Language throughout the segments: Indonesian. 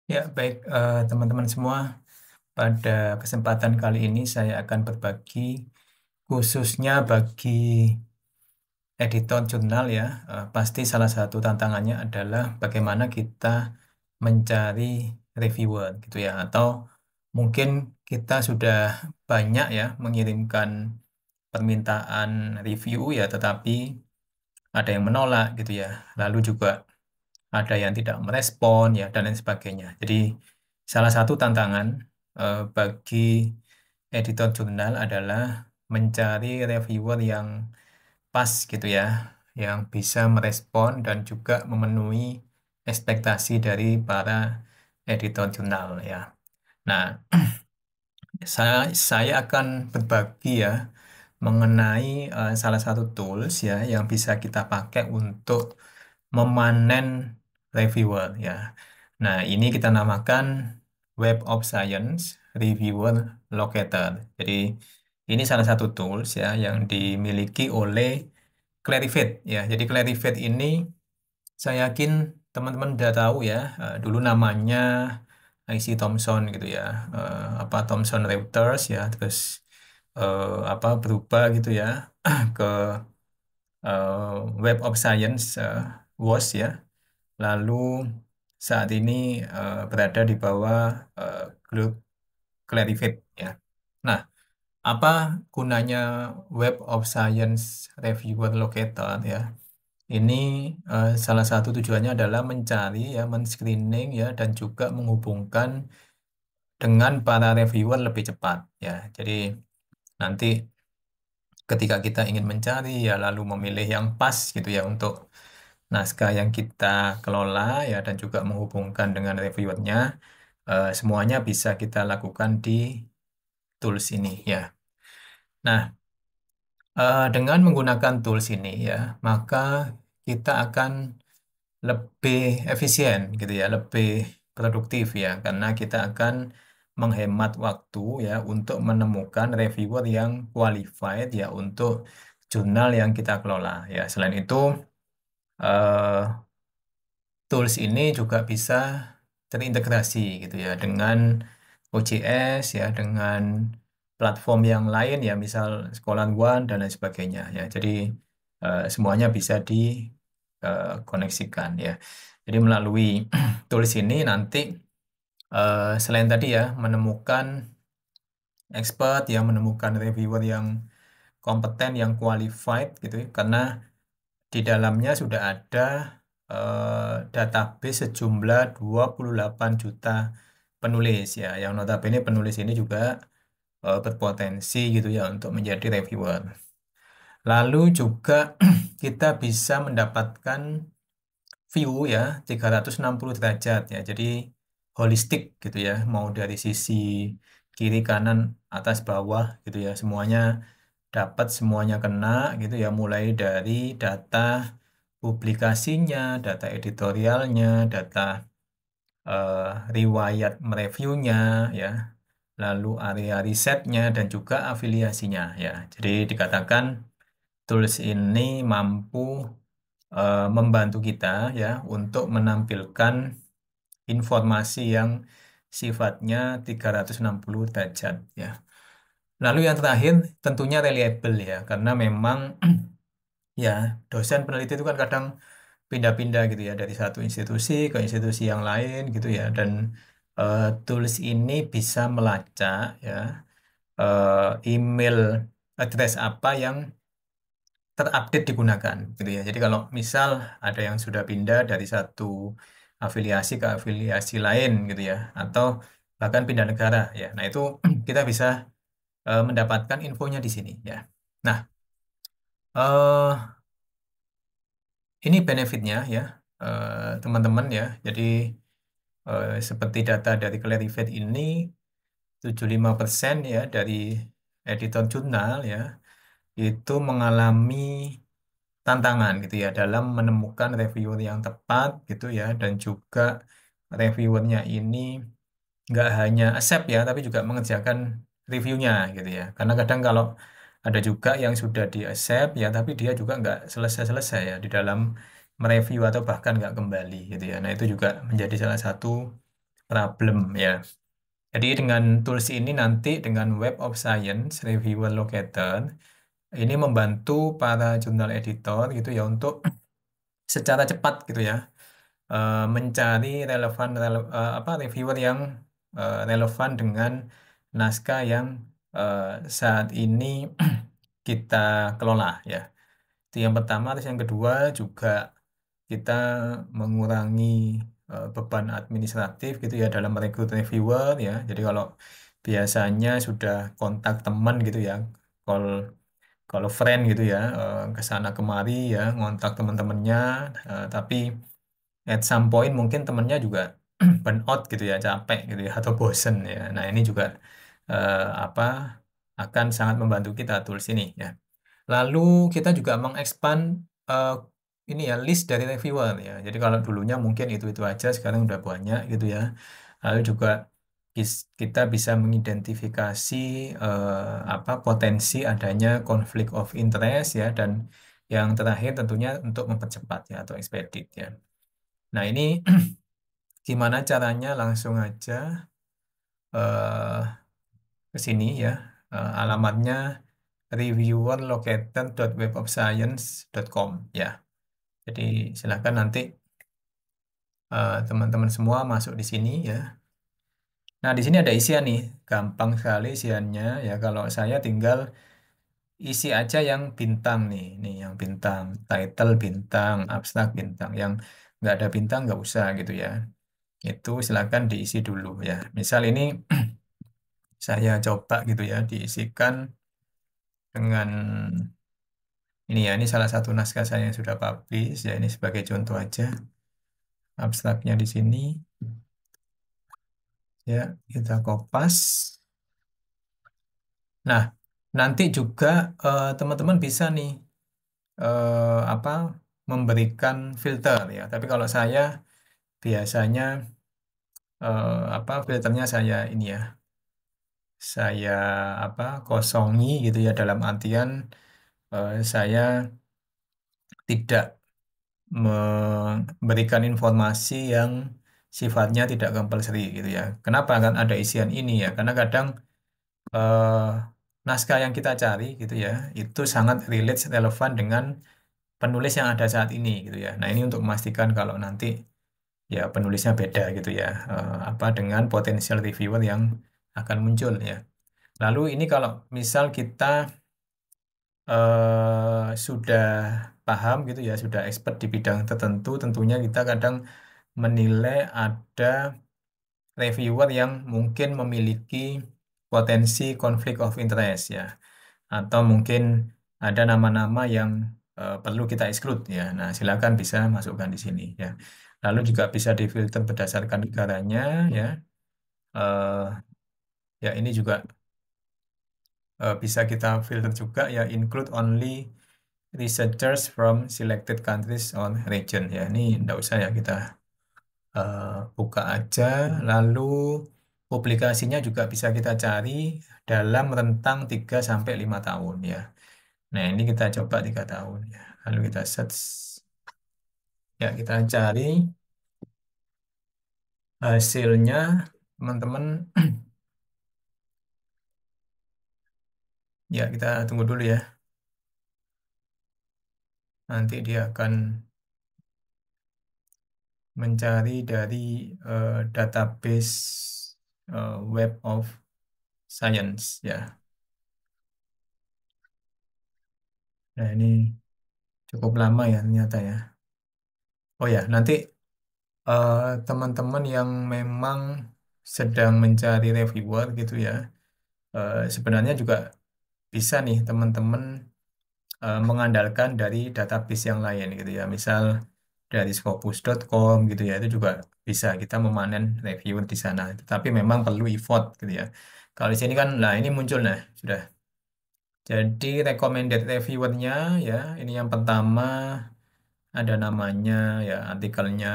Ya, baik teman-teman semua. Pada kesempatan kali ini saya akan berbagi khususnya bagi editor jurnal ya. Pasti salah satu tantangannya adalah bagaimana kita mencari reviewer gitu ya. Atau mungkin kita sudah banyak ya mengirimkan permintaan review ya, tetapi ada yang menolak gitu ya. Lalu juga ada yang tidak merespon ya dan lain sebagainya. Jadi salah satu tantangan bagi editor jurnal adalah mencari reviewer yang pas gitu ya, yang bisa merespon dan juga memenuhi ekspektasi dari para editor jurnal ya. Nah, saya akan berbagi ya mengenai salah satu tools ya yang bisa kita pakai untuk memanen reviewer ya. Nah, ini kita namakan Web of Science Reviewer Locator. Jadi, ini salah satu tools ya yang dimiliki oleh Clarivate ya. Jadi Clarivate ini saya yakin teman-teman udah tahu ya, dulu namanya IC Thomson gitu ya. Apa Thomson Reuters ya, terus apa berubah gitu ya ke Web of Science WOS ya. Lalu saat ini berada di bawah grup Clarivate ya. Nah, apa gunanya Web of Science Reviewer Locator ya? Ini salah satu tujuannya adalah mencari ya, men-screening ya, dan juga menghubungkan dengan para reviewer lebih cepat ya. Jadi nanti ketika kita ingin mencari ya, lalu memilih yang pas gitu ya untuk naskah yang kita kelola ya, dan juga menghubungkan dengan reviewernya, semuanya bisa kita lakukan di tools ini ya. Nah, dengan menggunakan tools ini ya, maka kita akan lebih efisien gitu ya, lebih produktif ya, karena kita akan menghemat waktu ya untuk menemukan reviewer yang qualified ya untuk jurnal yang kita kelola ya. Selain itu, eh, tools ini juga bisa terintegrasi gitu ya dengan OJS ya, dengan platform yang lain ya, misal Scholar One dan lain sebagainya ya. Jadi semuanya bisa dikoneksikan ya. Jadi melalui tools ini nanti selain tadi ya menemukan expert ya, menemukan reviewer yang kompeten, yang qualified gitu ya, karena di dalamnya sudah ada database sejumlah 28 juta penulis ya, yang notabene penulis ini juga berpotensi gitu ya untuk menjadi reviewer. Lalu juga kita bisa mendapatkan view ya 360 derajat ya. Jadi holistik gitu ya, mau dari sisi kiri kanan atas bawah gitu ya, semuanya dapat, semuanya kena gitu ya, mulai dari data publikasinya, data editorialnya, data eh, riwayat mereviewnya ya, lalu area risetnya dan juga afiliasinya ya. Jadi dikatakan tools ini mampu membantu kita ya untuk menampilkan informasi yang sifatnya 360 derajat ya. Lalu yang terakhir tentunya reliable ya, karena memang ya dosen peneliti itu kan kadang pindah-pindah gitu ya dari satu institusi ke institusi yang lain gitu ya, dan tools ini bisa melacak ya email address apa yang terupdate digunakan gitu ya. Jadi kalau misal ada yang sudah pindah dari satu afiliasi ke afiliasi lain gitu ya, atau bahkan pindah negara ya. Nah, itu kita bisa mendapatkan infonya di sini ya. Nah, eh ini benefitnya ya, teman-teman ya. Jadi seperti data dari Clarivate ini 75% ya dari editor jurnal ya itu mengalami tantangan gitu ya dalam menemukan reviewer yang tepat gitu ya, dan juga reviewernya ini nggak hanya accept ya tapi juga mengerjakan reviewnya gitu ya, karena kadang kalau ada juga yang sudah di accept ya tapi dia juga nggak selesai-selesai ya di dalam mereview atau bahkan nggak kembali gitu ya. Nah, itu juga menjadi salah satu problem ya. Jadi dengan tools ini nanti dengan Web of Science Reviewer Locator ini membantu para jurnal editor gitu ya untuk secara cepat gitu ya mencari apa reviewer yang relevan dengan naskah yang eh, saat ini kita kelola ya. Itu yang pertama, terus yang kedua juga kita mengurangi beban administratif gitu ya dalam merekrut reviewer ya. Jadi kalau biasanya sudah kontak teman gitu ya, call kalau friend gitu ya, ke sana kemari ya, ngontak teman-temannya, tapi at some point mungkin temennya juga burn out gitu ya, capek gitu ya, atau bosen ya. Nah ini juga apa akan sangat membantu kita tools ini ya. Lalu kita juga mengekspan eh, ini ya list dari reviewer ya. Jadi kalau dulunya mungkin itu aja, sekarang udah banyak gitu ya. Lalu juga kita bisa mengidentifikasi apa potensi adanya konflik of interest ya, dan yang terakhir tentunya untuk mempercepat ya atau expedite ya. Nah ini gimana caranya? Langsung aja eh, ke sini ya. Alamatnya reviewerlocator.webofscience.com ya. Jadi silakan nanti teman-teman semua masuk di sini ya. Nah, di sini ada isian nih. Gampang sekali isiannya ya. Kalau saya tinggal isi aja yang bintang nih. Nih yang bintang. Title bintang, abstrak bintang. Yang nggak ada bintang nggak usah gitu ya. Itu silakan diisi dulu ya. Misal ini saya coba gitu ya, diisikan dengan ini ya. Ini salah satu naskah saya yang sudah publish ya. Ini sebagai contoh aja. Abstraknya di sini ya, kita kopas. Nah, nanti juga teman-teman bisa nih apa memberikan filter ya. Tapi kalau saya biasanya apa filternya saya ini ya, saya apa kosongi gitu ya, dalam artian saya tidak memberikan informasi yang sifatnya tidak compulsory gitu ya. Kenapa kan ada isian ini ya? Karena kadang eh, naskah yang kita cari gitu ya, itu sangat relate relevan dengan penulis yang ada saat ini gitu ya. Nah ini untuk memastikan kalau nanti ya penulisnya beda gitu ya, apa dengan potensial reviewer yang akan muncul ya. Lalu ini kalau misal kita sudah paham gitu ya, sudah expert di bidang tertentu, tentunya kita kadang menilai ada reviewer yang mungkin memiliki potensi konflik of interest ya, atau mungkin ada nama-nama yang perlu kita exclude ya. Nah, silakan bisa masukkan di sini ya. Lalu juga bisa difilter berdasarkan negaranya ya. Eh, ya ini juga bisa kita filter juga ya, include only researchers from selected countries or region ya. Ini enggak usah ya, kita eh, buka aja. Lalu publikasinya juga bisa kita cari dalam rentang 3 sampai 5 tahun ya. Nah, ini kita coba 3 tahun ya. Lalu kita search ya, kita cari hasilnya teman-teman. Ya, kita tunggu dulu ya. Nanti dia akan mencari dari database Web of Science ya. Nah, ini cukup lama ya ternyata ya. Oh ya, nanti eh, teman-teman yang memang sedang mencari reviewer gitu ya, sebenarnya juga bisa nih teman-teman mengandalkan dari database yang lain gitu ya. Misal dari scopus.com gitu ya, itu juga bisa kita memanen reviewer di sana. Tapi memang perlu effort gitu ya. Kalau di sini kan, nah ini muncul nah sudah. Jadi recommended reviewernya ya, ini yang pertama ada namanya ya, artikelnya,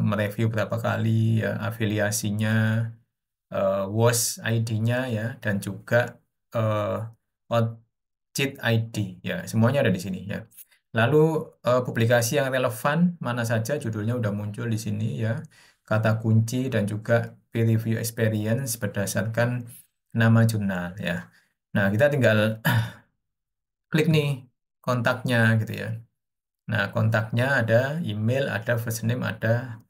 mereview berapa kali ya, afiliasinya, WOS ID-nya ya, dan juga eh, cheat ID ya, semuanya ada di sini ya. Lalu publikasi yang relevan mana saja, judulnya udah muncul di sini ya. kata kunci dan juga peer review experience berdasarkan nama jurnal ya. Nah, kita tinggal klik nih kontaknya gitu ya. Nah, kontaknya ada email, ada first name, ada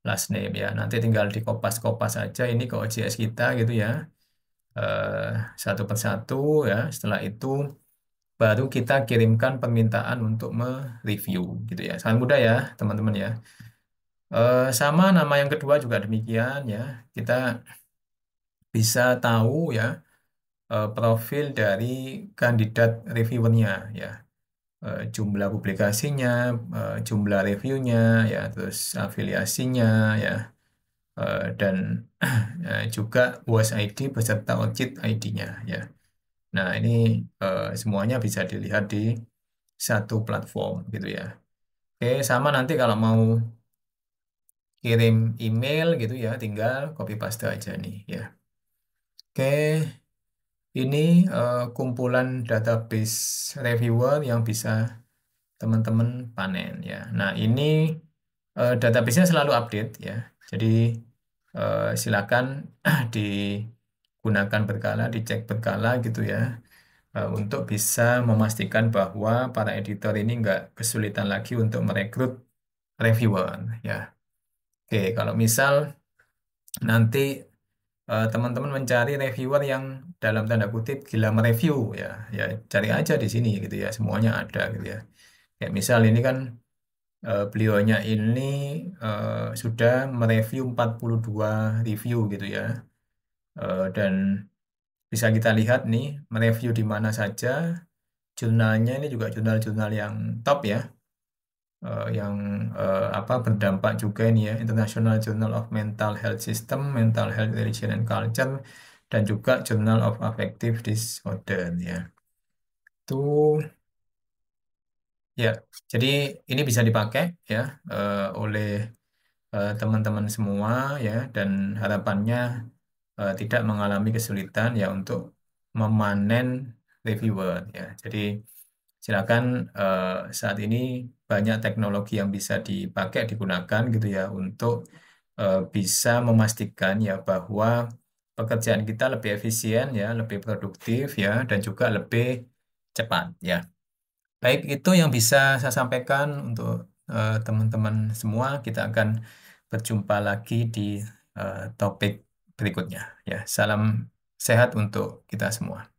last name ya. Nanti tinggal dikopas-kopas aja ini ke OJS kita gitu ya. Eh, satu persatu ya. Setelah itu baru kita kirimkan permintaan untuk mereview gitu ya. Sangat mudah ya, teman-teman ya. Sama nama yang kedua juga demikian ya. Kita bisa tahu ya profil dari kandidat reviewernya ya. Jumlah publikasinya, jumlah reviewnya, ya, terus afiliasinya, ya, dan juga UAS ID beserta OJIT ID-nya, ya. Nah, ini semuanya bisa dilihat di satu platform, gitu ya. Oke, sama nanti kalau mau kirim email gitu ya, tinggal copy paste aja nih, ya. Oke, ini kumpulan database reviewer yang bisa teman-teman panen ya. Nah, ini database-nya selalu update ya. Jadi silakan digunakan berkala, dicek berkala gitu ya, untuk bisa memastikan bahwa para editor ini nggak kesulitan lagi untuk merekrut reviewer ya. Oke, kalau misal nanti teman-teman mencari reviewer yang dalam tanda kutip gila mereview ya, ya cari aja di sini gitu ya, semuanya ada gitu ya. Kayak misal ini kan beliaunya ini sudah mereview 42 review gitu ya. Dan bisa kita lihat nih mereview di mana saja. Jurnalnya ini juga jurnal-jurnal yang top ya. Yang apa berdampak juga ini ya. International Journal of Mental Health System, Mental Health Religion and Culture, dan juga Journal of Affective Disorder ya. Itu ya. Jadi ini bisa dipakai ya oleh teman-teman semua ya, dan harapannya tidak mengalami kesulitan ya untuk memanen reviewer ya. Jadi silakan, saat ini banyak teknologi yang bisa dipakai digunakan gitu ya untuk bisa memastikan ya bahwa pekerjaan kita lebih efisien ya, lebih produktif ya, dan juga lebih cepat ya. Baik, itu yang bisa saya sampaikan untuk teman-teman semua. Kita akan berjumpa lagi di topik berikutnya. Ya, salam sehat untuk kita semua.